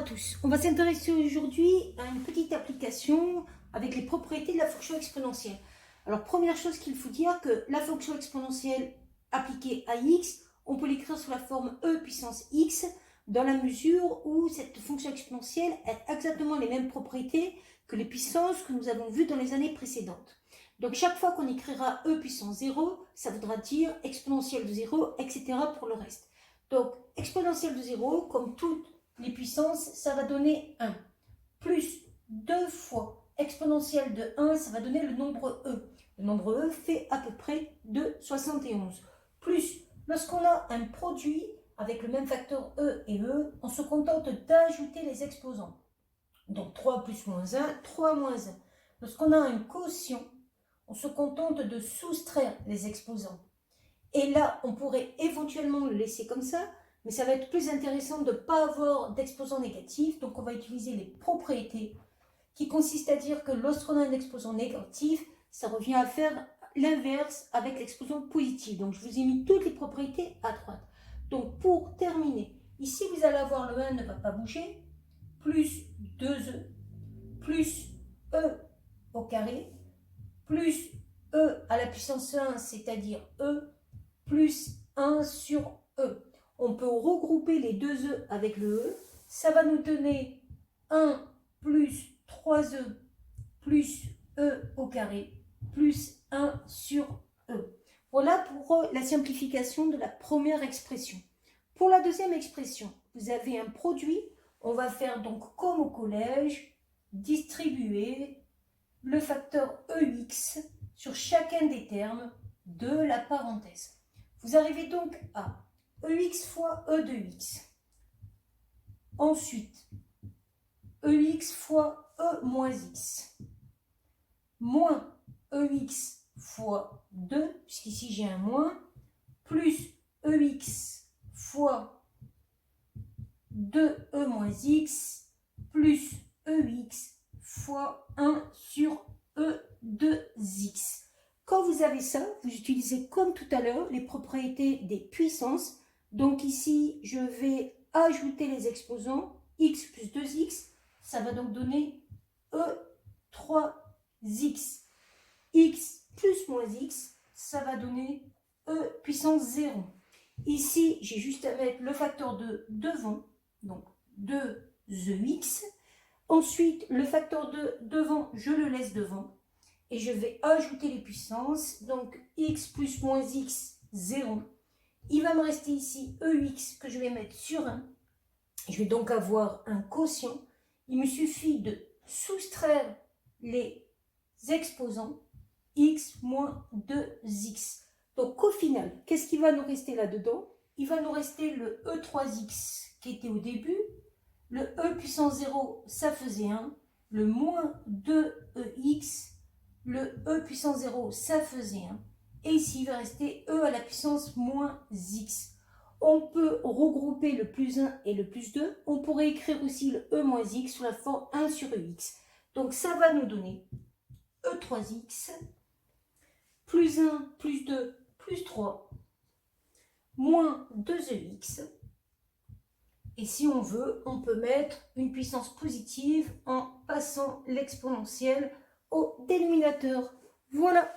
tous, on va s'intéresser aujourd'hui à une petite application avec les propriétés de la fonction exponentielle. Alors première chose qu'il faut dire que la fonction exponentielle appliquée à x, on peut l'écrire sous la forme e puissance x dans la mesure où cette fonction exponentielle a exactement les mêmes propriétés que les puissances que nous avons vues dans les années précédentes. Donc chaque fois qu'on écrira e puissance 0, ça voudra dire exponentielle de 0, etc. pour le reste. Donc exponentielle de 0, comme toutes les puissances, ça va donner 1. Plus 2 fois exponentielle de 1, ça va donner le nombre e. Le nombre e fait à peu près 2,71. Plus, lorsqu'on a un produit avec le même facteur e et e, on se contente d'ajouter les exposants. Donc 3 plus moins 1, 3 moins 1. Lorsqu'on a un quotient, on se contente de soustraire les exposants. Et là, on pourrait éventuellement le laisser comme ça, mais ça va être plus intéressant de ne pas avoir d'exposant négatif. Donc, on va utiliser les propriétés qui consistent à dire que lorsqu'on a un exposant négatif, ça revient à faire l'inverse avec l'exposant positif. Donc, je vous ai mis toutes les propriétés à droite. Donc, pour terminer, ici, vous allez avoir le 1 ne va pas bouger, plus 2e, plus e au carré, plus e à la puissance 1, c'est-à-dire e, plus 1 sur e. On peut regrouper les deux e avec le e. Ça va nous donner 1 plus 3e plus e au carré plus 1 sur e. Voilà pour la simplification de la première expression. Pour la deuxième expression, vous avez un produit. On va faire donc comme au collège, distribuer le facteur ex sur chacun des termes de la parenthèse. Vous arrivez donc à ex fois e de x. Ensuite, ex fois e moins x. Moins ex fois 2, puisqu'ici j'ai un moins, plus ex fois 2e moins x, plus ex fois 1 sur e de x. Quand vous avez ça, vous utilisez comme tout à l'heure les propriétés des puissances. Donc ici, je vais ajouter les exposants x plus 2x. Ça va donc donner e3x. X plus moins x, ça va donner e puissance 0. Ici, j'ai juste à mettre le facteur de devant, donc 2ex. Ensuite, le facteur de devant, je le laisse devant. Et je vais ajouter les puissances. Donc, x plus moins x, 0. Il va me rester ici ex que je vais mettre sur 1. Je vais donc avoir un quotient. Il me suffit de soustraire les exposants x moins 2x. Donc, au final, qu'est-ce qui va nous rester là-dedans? Il va nous rester le e3x qui était au début. Le e puissance 0, ça faisait 1. Le moins 2ex, le e puissance 0, ça faisait 1. Et ici, il va rester e à la puissance moins x. On peut regrouper le plus 1 et le plus 2. On pourrait écrire aussi le e moins x sous la forme 1 sur ex. Donc, ça va nous donner e3x, plus 1, plus 2, plus 3, moins 2ex. Et si on veut, on peut mettre une puissance positive en passant l'exponentielle au dénominateur. Voilà.